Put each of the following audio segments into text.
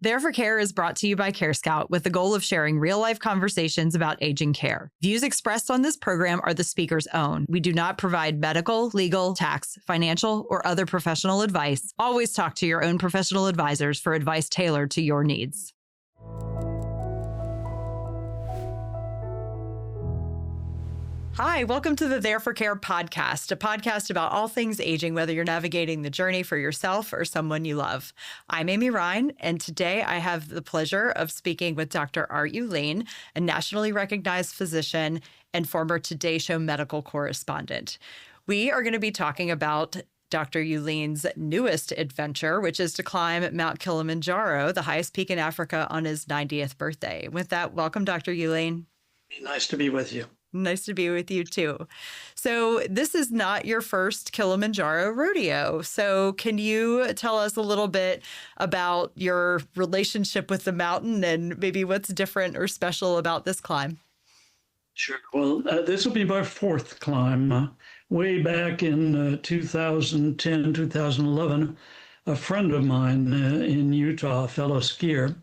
There for Care is brought to you by CareScout with the goal of sharing real-life conversations about aging care. Views expressed on this program are the speaker's own. We do not provide medical, legal, tax, financial, or other professional advice. Always talk to your own professional advisors for advice tailored to your needs. Hi, welcome to the There for Care podcast, a podcast about all things aging, whether you're navigating the journey for yourself or someone you love. I'm Amy Rein, and today I have the pleasure of speaking with Dr. Ulene, a nationally recognized physician and former Today Show medical correspondent. We are going to be talking about Dr. Ulene's newest adventure, which is to climb Mount Kilimanjaro, the highest peak in Africa, on his 90th birthday. With that, welcome, Dr. Ulene. Nice to be with you. Nice to be with you, too. So this is not your first Kilimanjaro rodeo. So can you tell us a little bit about your relationship with the mountain and maybe what's different or special about this climb? Sure. Well, this will be my fourth climb. Way back in 2010, 2011, a friend of mine in Utah, a fellow skier,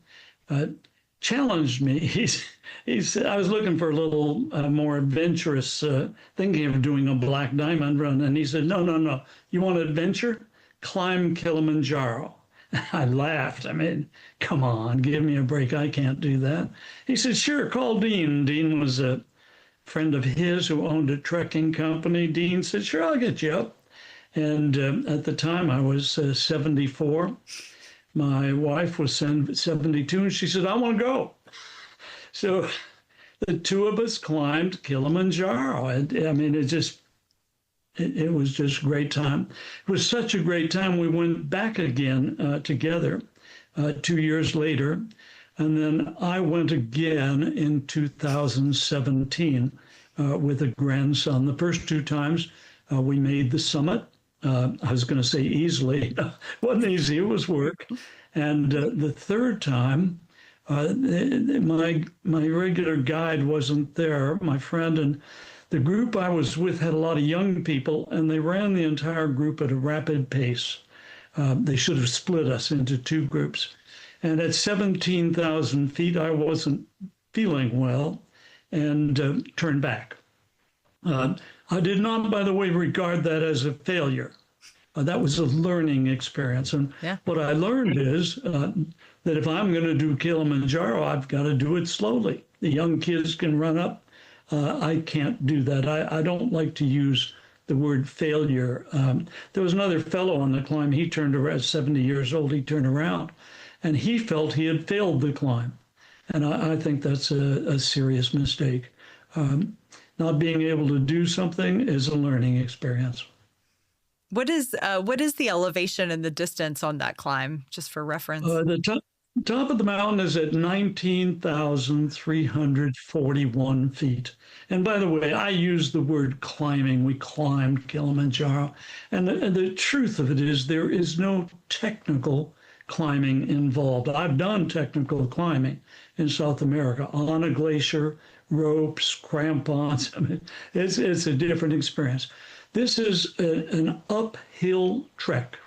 challenged me. He said, I was looking for a little more adventurous, thinking of doing a Black Diamond run. And he said, no. You want adventure? Climb Kilimanjaro. I laughed. I mean, come on, give me a break. I can't do that. He said, sure, call Dean. Dean was a friend of his who owned a trekking company. Dean said, sure, I'll get you up. And at the time, I was 74. My wife was 72, and she said, I want to go. So the two of us climbed Kilimanjaro. It was just a great time. It was such a great time. We went back again together 2 years later. And then I went again in 2017 with a grandson. The first two times we made the summit. I was going to say easily. It wasn't easy, it was work. And the third time, my regular guide wasn't there, my friend, and the group I was with had a lot of young people, and they ran the entire group at a rapid pace. They should have split us into two groups. And at 17,000 feet, I wasn't feeling well and turned back. I did not, by the way, regard that as a failure. That was a learning experience. And what I learned is that if I'm going to do Kilimanjaro, I've got to do it slowly. The young kids can run up. I can't do that. I don't like to use the word failure. There was another fellow on the climb. He turned around, 70 years old, he turned around, and he felt he had failed the climb. And I think that's a serious mistake. Not being able to do something is a learning experience. What is the elevation and the distance on that climb, just for reference? The top of the mountain is at 19,341 feet. And by the way, I use the word climbing. We climbed Kilimanjaro. And the truth of it is there is no technical climbing involved. I've done technical climbing in South America on a glacier, ropes, crampons. I mean, it's a different experience. This is an uphill trek,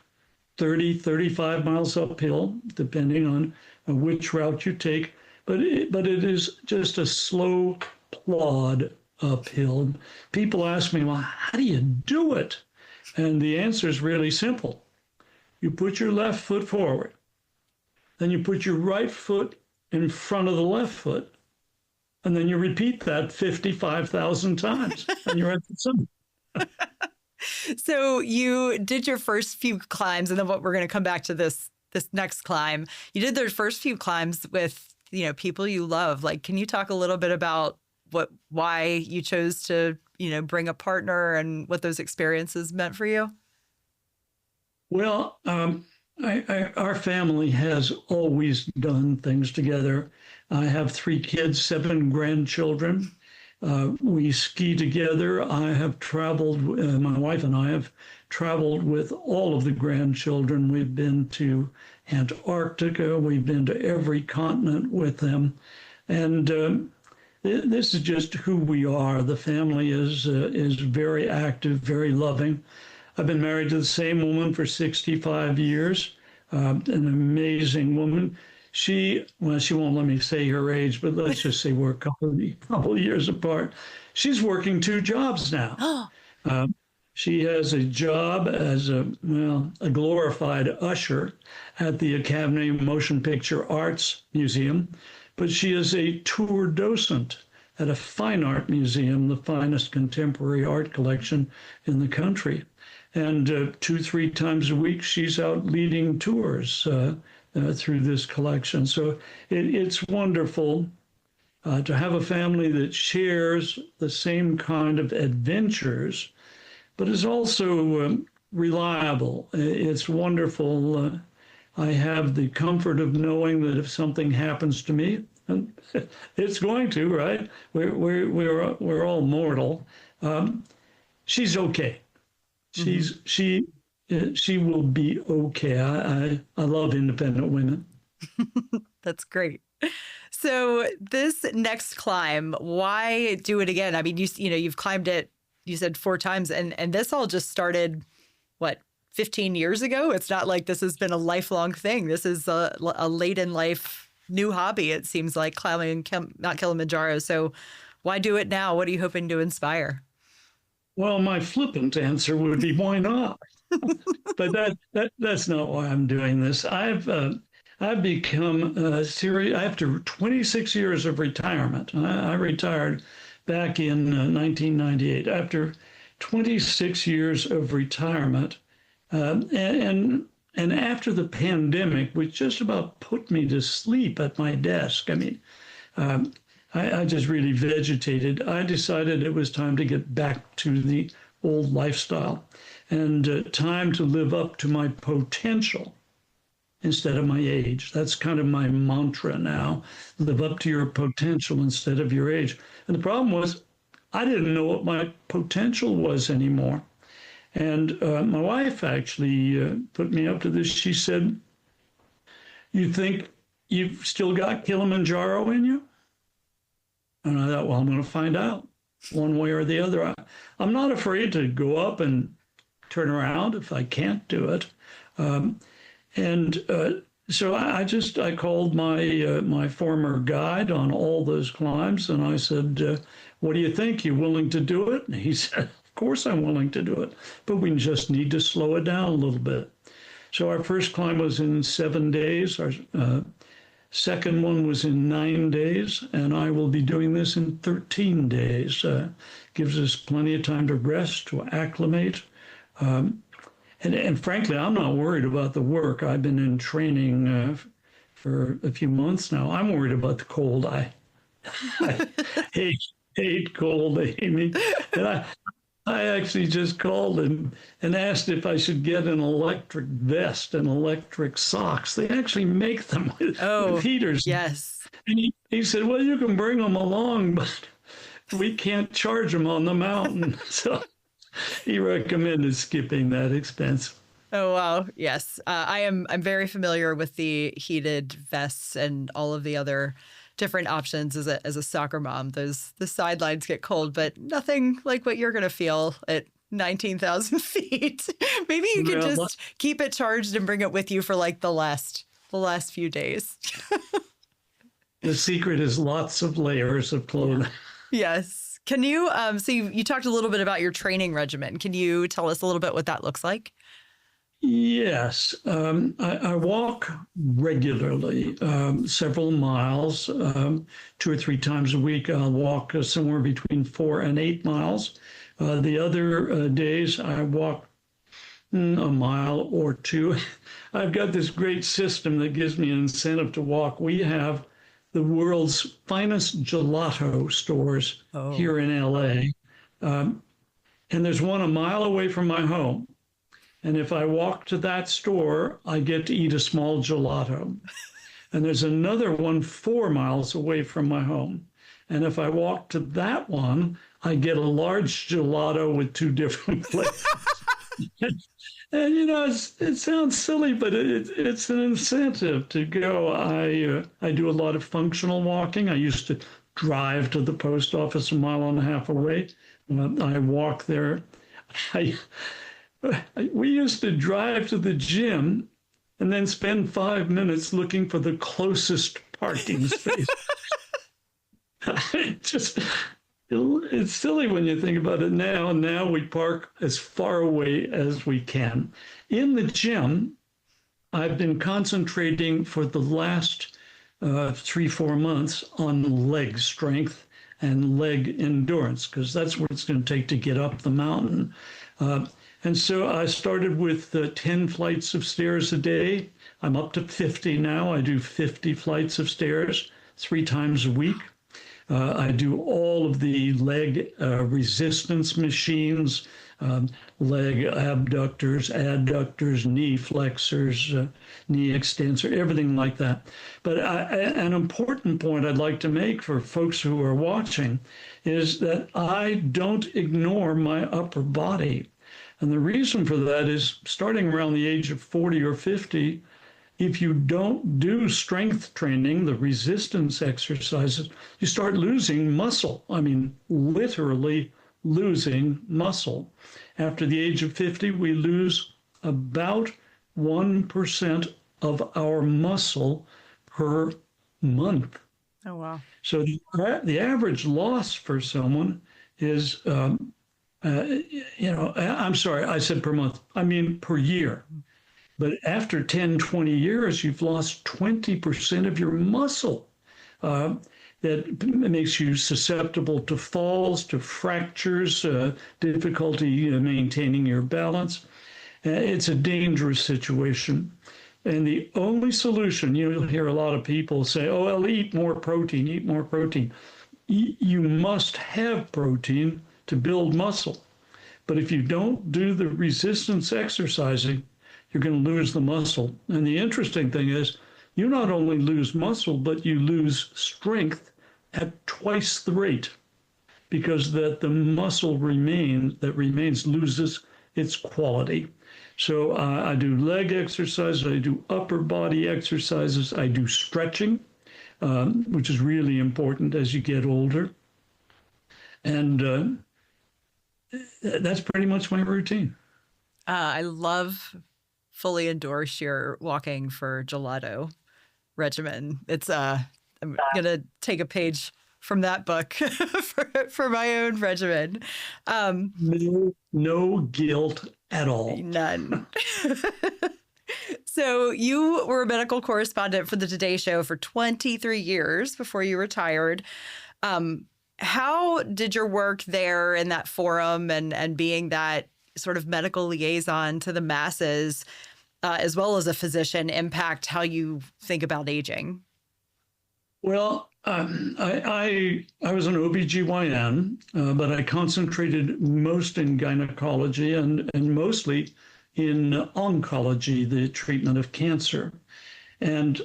30, 35 miles uphill, depending on which route you take. But it is just a slow plod uphill. People ask me, well, how do you do it? And the answer is really simple. You put your left foot forward. Then you put your right foot in front of the left foot. And then you repeat that 55,000 times, and you're at the summit. So you did your first few climbs, and then we're going to come back to this next climb. You did those first few climbs with, people you love. Like, can you talk a little bit about why you chose to, bring a partner and what those experiences meant for you? Well, our family has always done things together. I have 3 kids, 7 grandchildren. We ski together. I have traveled, my wife and I have traveled with all of the grandchildren. We've been to Antarctica. We've been to every continent with them. And this is just who we are. The family is very active, very loving. I've been married to the same woman for 65 years, an amazing woman. she won't let me say her age, but let's just say we're couple of years apart. She's working two jobs now. Um, she has a job as a glorified usher at the Academy of Motion Picture Arts Museum, but she is a tour docent at a fine art museum, the finest contemporary art collection in the country. And 2, 3 times a week, she's out leading tours through this collection. So it's wonderful to have a family that shares the same kind of adventures, but is also reliable. It's wonderful. I have the comfort of knowing that if something happens to me, and it's going to, right? We're all mortal. She's okay. She will be okay. I love independent women. That's great. So this next climb, why do it again? I mean, you've climbed it, you said 4 times, and this all just started, what, 15 years ago? It's not like this has been a lifelong thing. This is a late in life new hobby, it seems like, climbing Mount Kilimanjaro. So why do it now? What are you hoping to inspire? Well, my flippant answer would be, why not? But that's not why I'm doing this. I've become serious after 26 years of retirement. I retired back in 1998. After 26 years of retirement, and after the pandemic, which just about put me to sleep at my desk. I mean, I just really vegetated. I decided it was time to get back to the old lifestyle and time to live up to my potential instead of my age. That's kind of my mantra now. Live up to your potential instead of your age. And the problem was, I didn't know what my potential was anymore. And my wife actually put me up to this. She said, "You think you've still got Kilimanjaro in you?" And I thought, well, I'm going to find out one way or the other. I'm not afraid to go up and turn around if I can't do it. So I called my former guide on all those climbs, and I said, "What do you think? You willing to do it?" And he said, "Of course I'm willing to do it, but we just need to slow it down a little bit." So our first climb was in 7 days. Our second one was in 9 days, and I will be doing this in 13 days. Gives us plenty of time to rest, to acclimate. And frankly, I'm not worried about the work. I've been in training for a few months now. I'm worried about the cold. I hate cold, Amy. And I actually just called and asked if I should get an electric vest and electric socks. They actually make them with heaters. Yes. And he said, "Well, you can bring them along, but we can't charge them on the mountain." So he recommended skipping that expense. Oh, wow. Yes. I'm very familiar with the heated vests and all of the other different options as a soccer mom. The sidelines get cold, but nothing like what you're going to feel at 19,000 feet. Maybe you could just keep it charged and bring it with you for like the last few days. The secret is lots of layers of clothing. Yes. Can you, so you talked a little bit about your training regimen. Can you tell us a little bit what that looks like? Yes, I walk regularly, several miles, 2 or 3 times a week. I'll walk somewhere between 4 and 8 miles. The other days I walk a mile or 2. I've got this great system that gives me an incentive to walk. We have the world's finest gelato stores here in LA. And there's one a mile away from my home. And if I walk to that store, I get to eat a small gelato. And there's another one 4 miles away from my home. And if I walk to that one, I get a large gelato with 2 different flavors. And, it sounds silly, but it's an incentive to go. I do a lot of functional walking. I used to drive to the post office 1.5 miles away. I walk there. We used to drive to the gym and then spend 5 minutes looking for the closest parking space. It just, it's silly when you think about it now. Now we park as far away as we can. In the gym, I've been concentrating for the last 3, 4 months on leg strength and leg endurance, because that's what it's going to take to get up the mountain. And so I started with 10 flights of stairs a day. I'm up to 50 now. I do 50 flights of stairs 3 times a week. I do all of the leg resistance machines, leg abductors, adductors, knee flexors, knee extensor, everything like that. But an important point I'd like to make for folks who are watching is that I don't ignore my upper body. And the reason for that is starting around the age of 40 or 50, if you don't do strength training, the resistance exercises, you start losing muscle. I mean, literally losing muscle. After the age of 50, we lose about 1% of our muscle per month. Oh, wow. So the average loss for someone is, I'm sorry, I said per month. I mean per year. But after 10, 20 years, you've lost 20% of your muscle. That makes you susceptible to falls, to fractures, difficulty maintaining your balance. It's a dangerous situation. And the only solution, you'll hear a lot of people say, oh, well, eat more protein, eat more protein. You must have protein to build muscle. But if you don't do the resistance exercising, you're going to lose the muscle. And the interesting thing is, you not only lose muscle, but you lose strength at twice the rate, because that the muscle remains loses its quality. So I do leg exercises, I do upper body exercises, I do stretching, which is really important as you get older. And that's pretty much my routine. I fully endorse your walking for gelato regimen. It's I'm gonna take a page from that book for my own regimen. No guilt at all. None. So you were a medical correspondent for the Today Show for 23 years before you retired. How did your work there in that forum and being that sort of medical liaison to the masses, as well as a physician, impact how you think about aging? Well, I was an OBGYN, but I concentrated most in gynecology and mostly in oncology, the treatment of cancer. And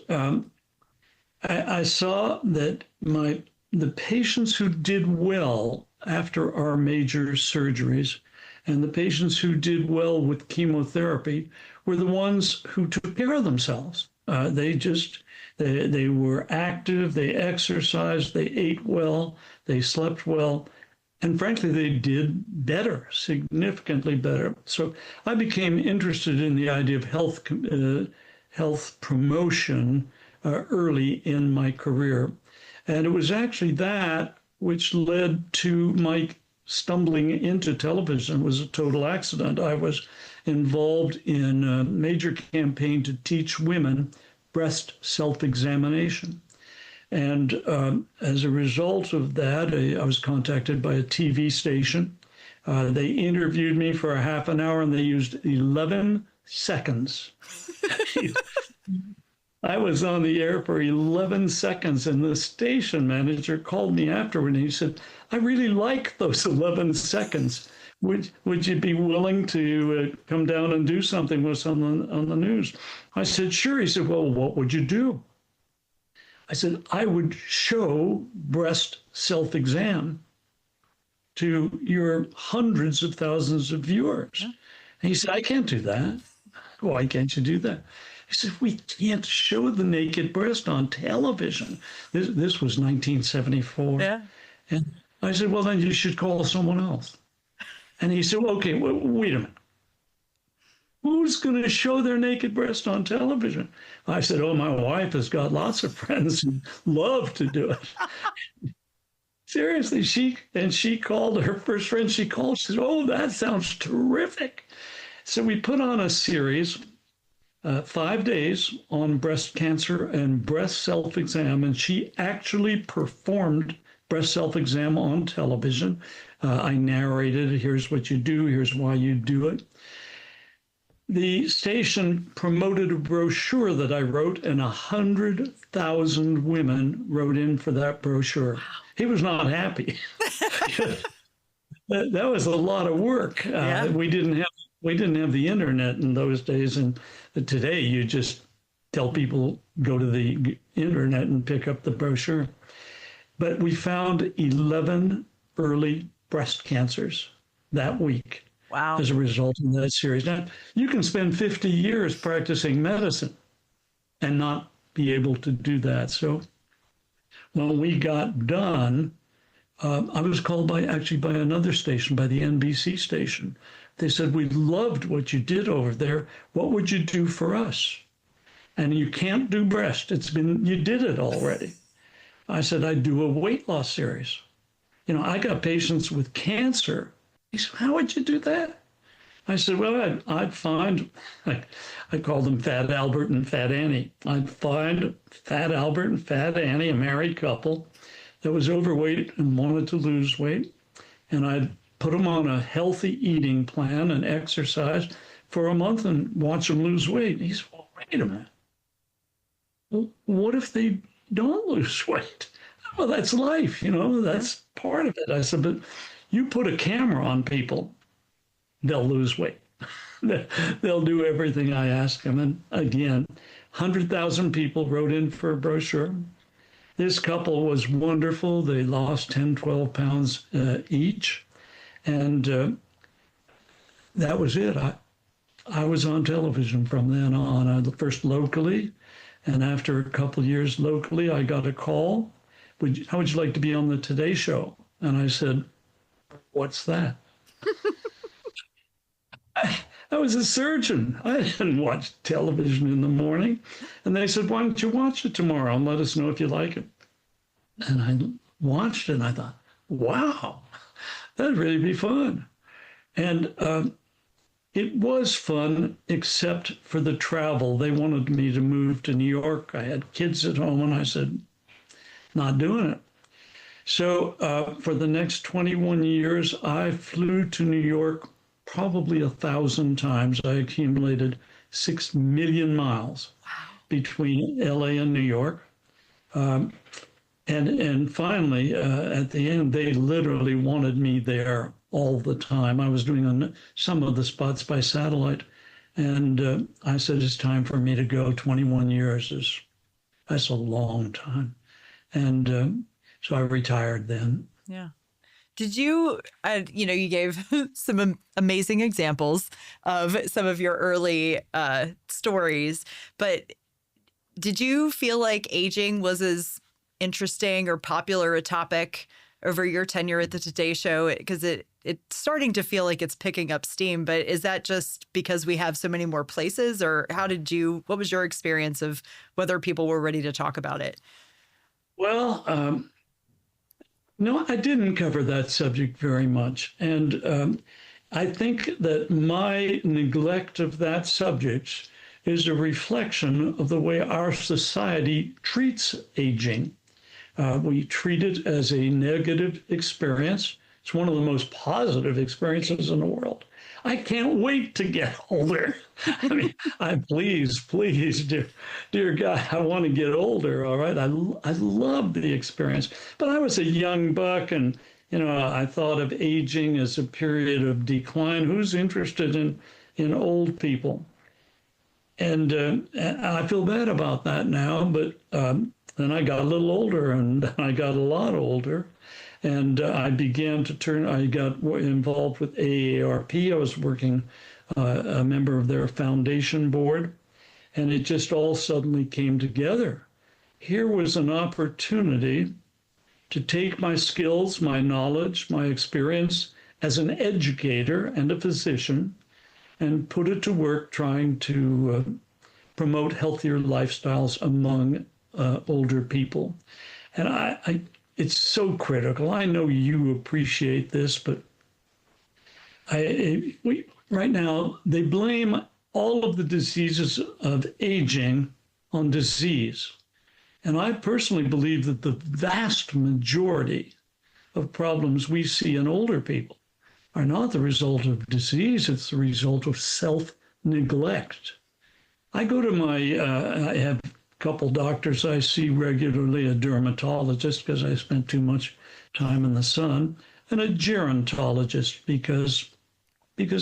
I saw that the patients who did well after our major surgeries and the patients who did well with chemotherapy were the ones who took care of themselves. They were active, they exercised, they ate well, they slept well, and frankly, they did better, significantly better. So I became interested in the idea of health promotion early in my career. And it was actually that which led to my stumbling into television. It was a total accident. I was involved in a major campaign to teach women breast self-examination. And as a result of that, I was contacted by a TV station. They interviewed me for a half an hour and they used 11 seconds. I was on the air for 11 seconds and the station manager called me afterward and he said, I really like those 11 seconds. Would you be willing to come down and do something with us on the news? I said, sure. He said, well, what would you do? I said, I would show breast self-exam to your hundreds of thousands of viewers. Yeah. And he said, I can't do that. Why can't you do that? He said, we can't show the naked breast on television. This was 1974. Yeah. And I said, well, then you should call someone else. And he said, well, okay, wait a minute. who's going to show their naked breast on television? I said, oh, my wife has got lots of friends who love to do it. Seriously, she called her first friend. She called. She said, "Oh, that sounds terrific." So we put on a series, 5 days on breast cancer and breast self-exam, and she actually performed breast self-exam on television. I narrated, here's what you do, here's why you do it. The station promoted a brochure that I wrote, and 100,000 women wrote in for that brochure. Wow. He was not happy. That was a lot of work. Yeah. We didn't have the internet in those days, and today you just tell people go to the internet and pick up the brochure. But we found 11 early breast cancers that week. Wow. As a result of that series. Now, you can spend 50 years practicing medicine and not be able to do that. So when we got done, I was called by another station, by the NBC station. They said, we loved what you did over there. What would you do for us? And you can't do breast. You did it already. I said, I'd do a weight loss series. I got patients with cancer. He said, how would you do that? I said, well, I'd find, I call them Fat Albert and Fat Annie. I'd find Fat Albert and Fat Annie, a married couple that was overweight and wanted to lose weight. And I'd put them on a healthy eating plan and exercise for a month and watch them lose weight. He said, well, wait a minute. Well, what if they don't lose weight? Well, that's life, that's part of it. I said, but you put a camera on people, they'll lose weight. They'll do everything I ask them. And again, 100,000 people wrote in for a brochure. This couple was wonderful. They lost 10, 12 pounds each. And that was it. I was on television from then on, first locally. And after a couple of years locally, I got a call. How would you like to be on the Today Show? And I said, what's that? I was a surgeon. I didn't watch television in the morning. And they said, why don't you watch it tomorrow and let us know if you like it? And I watched it and I thought, wow, that'd really be fun. And it was fun, except for the travel. They wanted me to move to New York. I had kids at home and I said, not doing it. So for the next 21 years, I flew to New York probably 1,000 times. I accumulated 6 million miles between LA and New York. And finally, at the end, they literally wanted me there all the time. I was doing some of the spots by satellite. And I said, it's time for me to go. 21 years that's a long time. And so I retired then. Yeah. Did you, you gave some amazing examples of some of your early stories, but did you feel like aging was as interesting or popular a topic over your tenure at the Today Show? Because it's starting to feel like it's picking up steam, but is that just because we have so many more places, or what was your experience of whether people were ready to talk about it? Well, no, I didn't cover that subject very much. And I think that my neglect of that subject is a reflection of the way our society treats aging. We treat it as a negative experience. It's one of the most positive experiences in the world. I can't wait to get older. I mean, please, dear God, I want to get older. All right. I love the experience, but I was a young buck, and I thought of aging as a period of decline. Who's interested in old people? And I feel bad about that now. But then I got a little older, and I got a lot older. And I began to I got involved with AARP. I was working a member of their foundation board, and it just all suddenly came together. Here was an opportunity to take my skills, my knowledge, my experience as an educator and a physician, and put it to work trying to promote healthier lifestyles among older people. And it's so critical. I know you appreciate this, but right now they blame all of the diseases of aging on disease. And I personally believe that the vast majority of problems we see in older people are not the result of disease, it's the result of self-neglect. I go to I have a couple doctors I see regularly, a dermatologist because I spent too much time in the sun, and a gerontologist because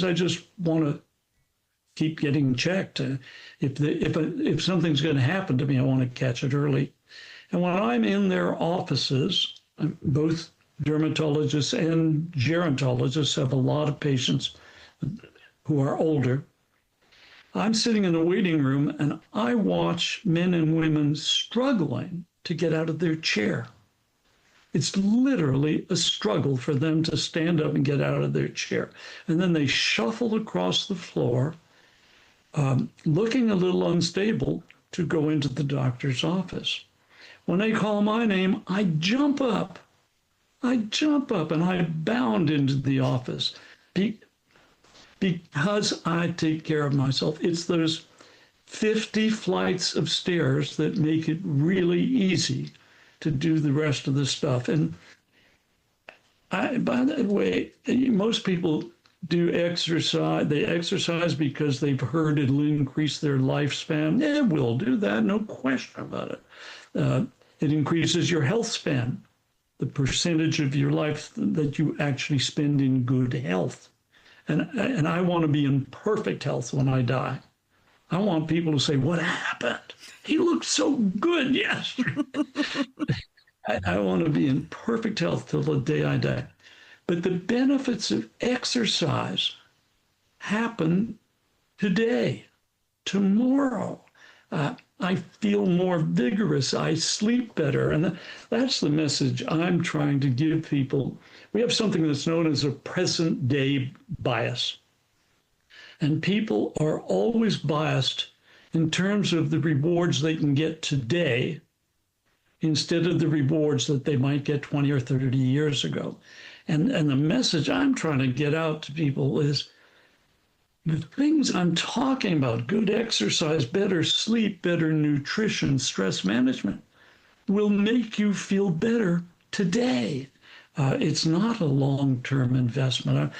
I just want to keep getting checked. If something's going to happen to me, I want to catch it early. And when I'm in their offices, both dermatologists and gerontologists have a lot of patients who are older. I'm sitting in the waiting room and I watch men and women struggling to get out of their chair. It's literally a struggle for them to stand up and get out of their chair. And then they shuffle across the floor, looking a little unstable, to go into the doctor's office. When they call my name, I jump up and I bound into the office because I take care of myself. It's those 50 flights of stairs that make it really easy to do the rest of the stuff. And by the way, most people do exercise. They exercise because they've heard it'll increase their lifespan. It will do that, no question about it. It increases your health span, the percentage of your life that you actually spend in good health. And I want to be in perfect health when I die. I want people to say, "What happened? He looked so good yesterday." I want to be in perfect health till the day I die. But the benefits of exercise happen today, tomorrow. I feel more vigorous. I sleep better. And that's the message I'm trying to give people. We have something that's known as a present day bias. And people are always biased in terms of the rewards they can get today instead of the rewards that they might get 20 or 30 years ago. And the message I'm trying to get out to people is the things I'm talking about, good exercise, better sleep, better nutrition, stress management, will make you feel better today. It's not a long-term investment.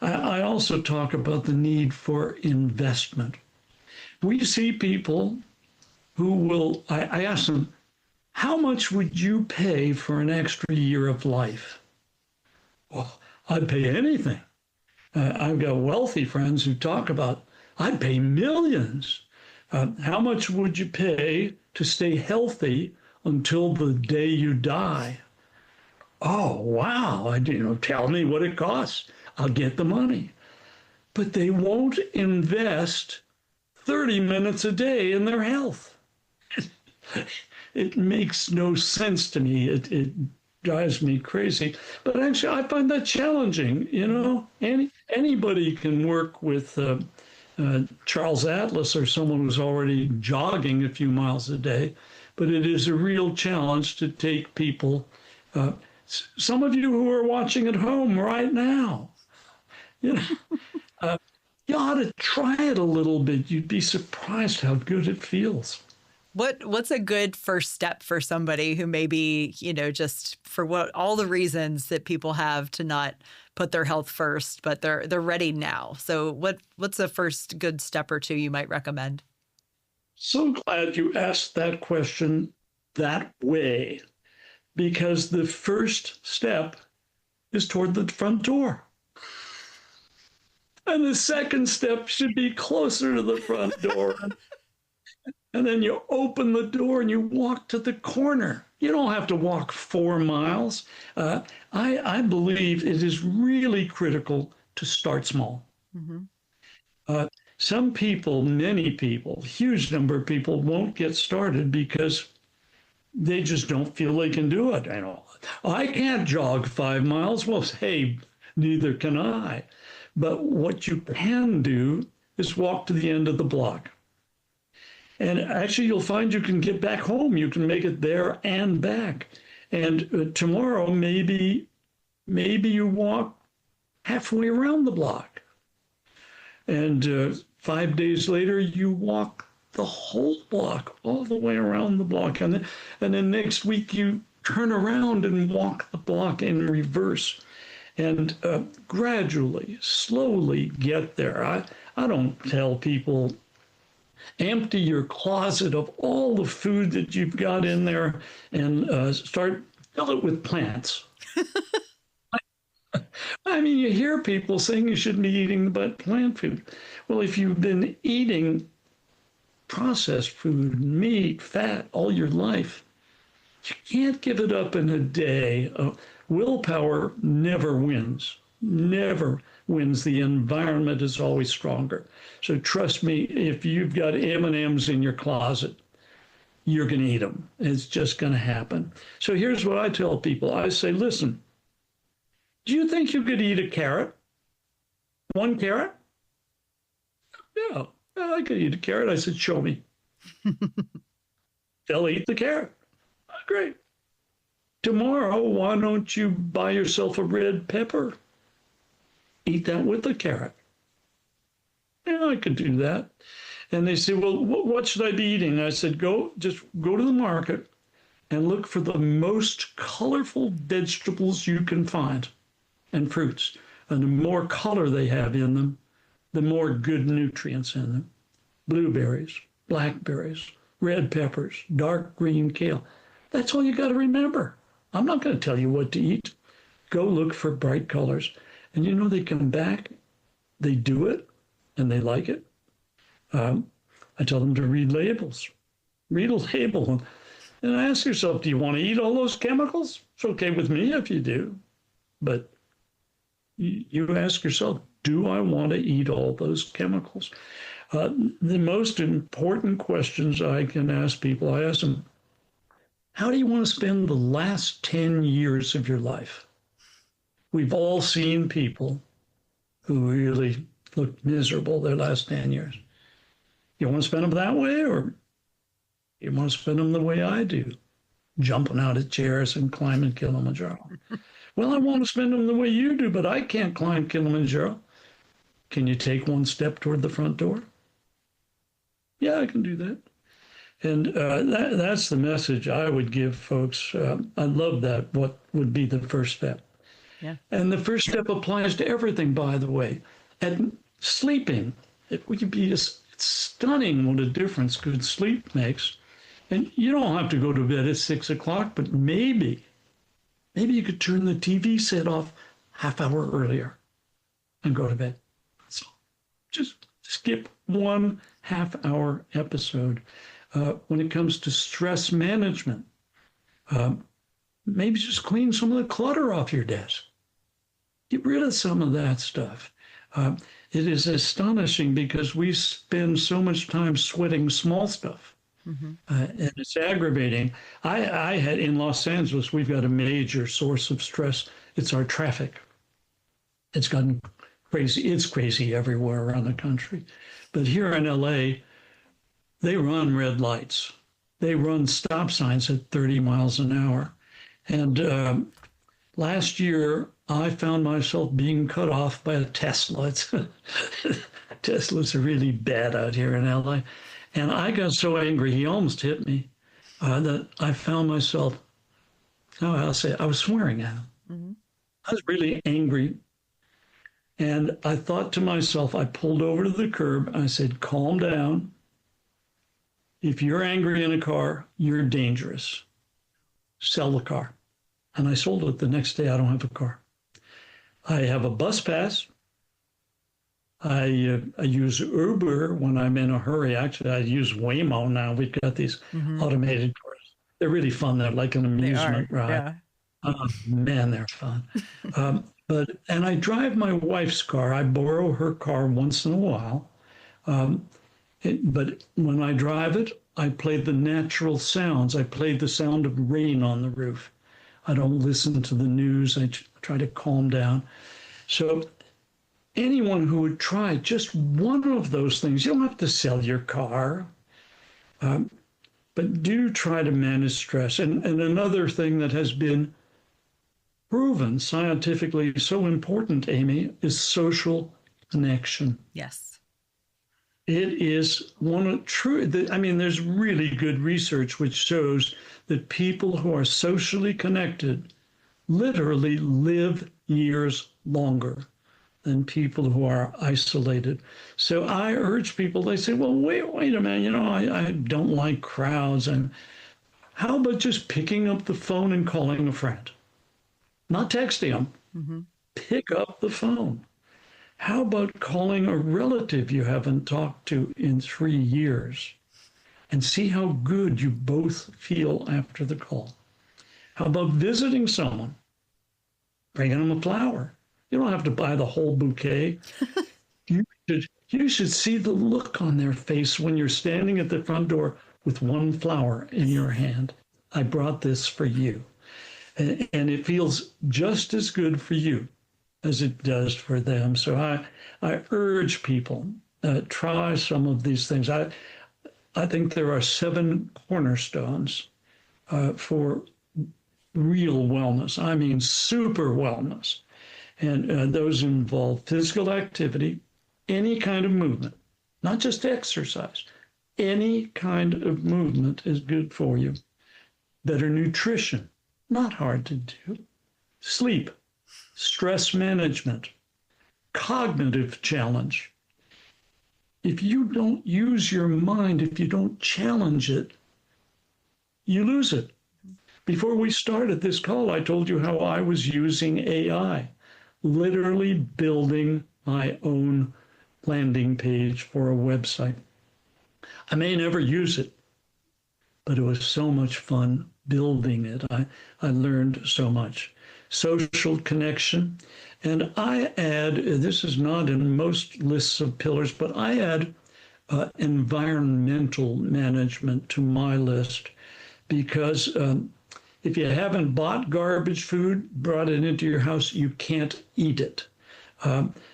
I also talk about the need for investment. We see people who will, I ask them, how much would you pay for an extra year of life? Well, I'd pay anything. I've got wealthy friends who talk about, I'd pay millions. How much would you pay to stay healthy until the day you die? Oh, wow. Tell me what it costs. I'll get the money. But they won't invest 30 minutes a day in their health. It makes no sense to me. It drives me crazy. But actually, I find that challenging. Anybody can work with Charles Atlas or someone who's already jogging a few miles a day. But it is a real challenge to take people. Some of you who are watching at home right now, you ought to try it a little bit. You'd be surprised how good it feels. What's a good first step for somebody who maybe, just for all the reasons that people have to not put their health first, but they're ready now. So what's a first good step or two you might recommend? So glad you asked that question that way, because the first step is toward the front door. And the second step should be closer to the front door. And then you open the door and you walk to the corner. You don't have to walk 4 miles. I believe it is really critical to start small. Mm-hmm. Some people, many people, huge number of people won't get started because they just don't feel they can do it. I can't jog 5 miles. Well, hey, neither can I. But what you can do is walk to the end of the block. And actually, you'll find you can get back home. You can make it there and back. And tomorrow, maybe you walk halfway around the block. And 5 days later, you walk the whole block, all the way around the block. And then next week, you turn around and walk the block in reverse. And gradually, slowly get there. I don't tell people, empty your closet of all the food that you've got in there and fill it with plants. I mean, you hear people saying you shouldn't be eating but plant food. Well, if you've been eating processed food, meat, fat all your life, you can't give it up in a day. Willpower never wins, never wins. The environment is always stronger. So trust me, if you've got M&Ms in your closet, you're going to eat them. It's just going to happen. So here's what I tell people. I say, listen, do you think you could eat a carrot? One carrot? Yeah, I could eat a carrot. I said, show me. They'll eat the carrot. Oh, great. Tomorrow, why don't you buy yourself a red pepper? Eat that with the carrot. Yeah, I could do that. And they say, well, what should I be eating? I said, just go to the market and look for the most colorful vegetables you can find and fruits. And the more color they have in them, the more good nutrients in them. Blueberries, blackberries, red peppers, dark green kale. That's all you got to remember. I'm not going to tell you what to eat. Go look for bright colors. And you know, they come back, they do it, and they like it. I tell them to read labels. Read a label and ask yourself, do you want to eat all those chemicals? It's okay with me if you do. But you ask yourself, do I want to eat all those chemicals? The most important questions I can ask people, I ask them, how do you want to spend the last 10 years of your life? We've all seen people who really look miserable their last 10 years. You want to spend them that way, or you want to spend them the way I do, jumping out of chairs and climbing Kilimanjaro? Well, I want to spend them the way you do, but I can't climb Kilimanjaro. Can you take one step toward the front door? Yeah, I can do that. And that's the message I would give folks. I love that. What would be the first step? Yeah. And the first step applies to everything, by the way. And sleeping, it would be it's stunning what a difference good sleep makes. And you don't have to go to bed at 6 o'clock, but maybe you could turn the TV set off half hour earlier and go to bed. So just skip 1 half-hour episode. When it comes to stress management, maybe just clean some of the clutter off your desk. Get rid of some of that stuff. It is astonishing because we spend so much time sweating small stuff. Mm-hmm. And it's aggravating. I had in Los Angeles, we've got a major source of stress. It's our traffic. It's gotten crazy. It's crazy everywhere around the country. But here in LA, they run red lights. They run stop signs at 30 miles an hour. And last year, I found myself being cut off by a Tesla. Teslas are really bad out here in LA. And I got so angry, he almost hit me, that I found myself, I was swearing at him. Mm-hmm. I was really angry. And I thought to myself, I pulled over to the curb. I said, calm down. If you're angry in a car, you're dangerous. Sell the car. And I sold it the next day. I don't have a car. I have a bus pass. I use Uber when I'm in a hurry. Actually, I use Waymo now. We've got these automated cars. They're really fun. They're like an amusement ride. Yeah. Oh, man, they're fun. And I drive my wife's car. I borrow her car once in a while. But when I drive it, I play the natural sounds. I play the sound of rain on the roof. I don't listen to the news. I try to calm down. So anyone who would try just one of those things, you don't have to sell your car, but do try to manage stress. And another thing that has been proven scientifically so important, Amy, is social connection. Yes. It is one of true. I mean, there's really good research which shows that people who are socially connected literally live years longer than people who are isolated. So I urge people, they say, well, wait a minute, I don't like crowds. And how about just picking up the phone and calling a friend? Not texting them, pick up the phone. How about calling a relative you haven't talked to in 3 years and see how good you both feel after the call? How about visiting someone, bringing them a flower? You don't have to buy the whole bouquet. You should see the look on their face when you're standing at the front door with one flower in your hand. I brought this for you. And it feels just as good for you as it does for them. So I urge people, try some of these things. I think there are 7 cornerstones for real wellness. I mean, super wellness. And those involve physical activity, any kind of movement, not just exercise. Any kind of movement is good for you. Better nutrition, not hard to do. Sleep, stress management, cognitive challenge. If you don't use your mind, if you don't challenge it, you lose it. Before we started this call, I told you how I was using AI, literally building my own landing page for a website. I may never use it, but it was so much fun building it. I learned so much. Social connection. And I add, this is not in most lists of pillars, but I add environmental management to my list because if you haven't bought garbage food, brought it into your house, you can't eat it.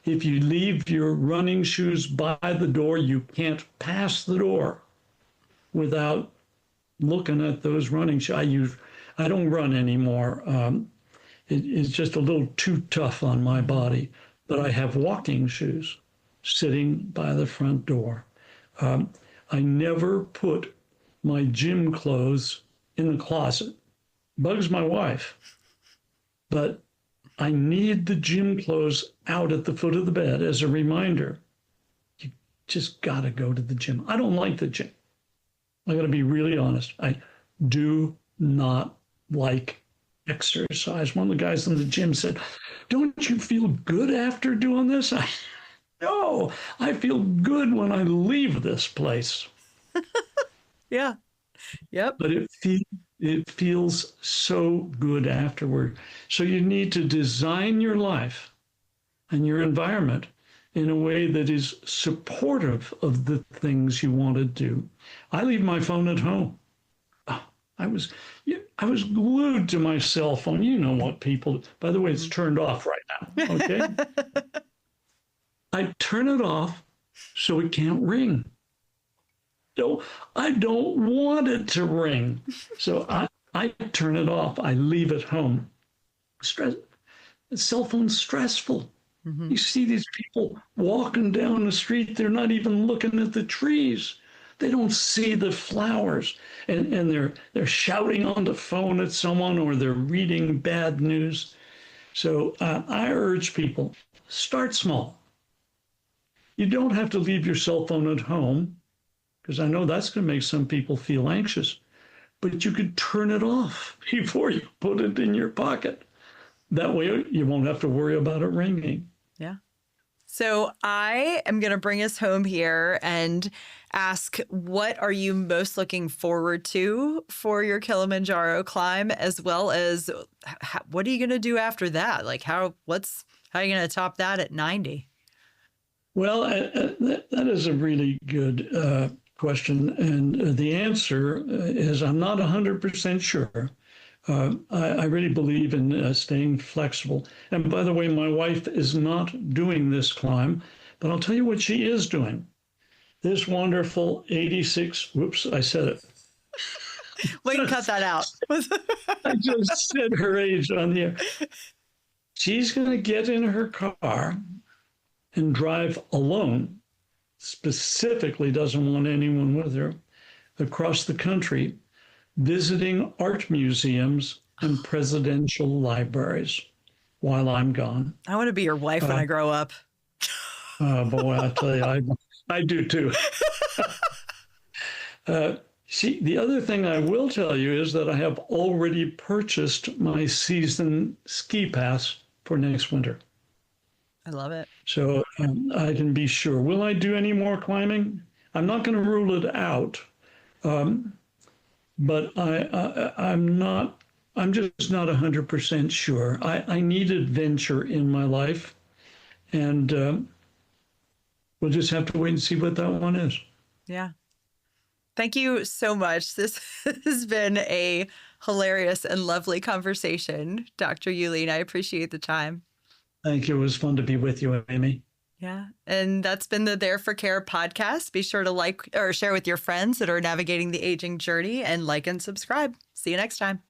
If you leave your running shoes by the door, you can't pass the door without looking at those running shoes. I don't run anymore. It's just a little too tough on my body, but I have walking shoes sitting by the front door. I never put my gym clothes in the closet. Bugs my wife, but I need the gym clothes out at the foot of the bed as a reminder. You just got to go to the gym. I don't like the gym. I got to be really honest. I do not like exercise. One of the guys in the gym said, "Don't you feel good after doing this?" No, I feel good when I leave this place. Yeah. Yep. But it feels so good afterward. So you need to design your life and your environment in a way that is supportive of the things you want to do. I leave my phone at home. I was glued to my cell phone. You know what people, by the way, it's turned off right now, okay? I turn it off so it can't ring. So I don't want it to ring. So I turn it off. I leave it home. The cell phone's stressful. You see these people walking down the street. They're not even looking at the trees. They don't see the flowers. And they're shouting on the phone at someone or they're reading bad news. So I urge people, start small. You don't have to leave your cell phone at home, because I know that's going to make some people feel anxious, but you could turn it off before you put it in your pocket. That way you won't have to worry about it ringing. Yeah. So I am going to bring us home here and ask, what are you most looking forward to for your Kilimanjaro climb, as well as what are you going to do after that? Like how are you going to top that at 90? Well, that is a really good question. And the answer is I'm not 100% sure. I really believe in staying flexible. And by the way, my wife is not doing this climb, but I'll tell you what she is doing. This wonderful 86, whoops, I said it. We can cut that out. I just said her age on the air. She's going to get in her car and drive alone, specifically doesn't want anyone with her, across the country, visiting art museums and presidential libraries while I'm gone. I want to be your wife when I grow up. Oh, boy, I tell you, I do too. The other thing I will tell you is that I have already purchased my season ski pass for next winter. I love it. So I can be sure. Will I do any more climbing? I'm not going to rule it out, but I'm just not 100% sure. I need adventure in my life, and we'll just have to wait and see what that one is. Yeah. Thank you so much. This has been a hilarious and lovely conversation, Dr. Ulene. I appreciate the time. Thank you. It was fun to be with you, Amy. Yeah. And that's been the There for Care podcast. Be sure to like or share with your friends that are navigating the aging journey, and like and subscribe. See you next time.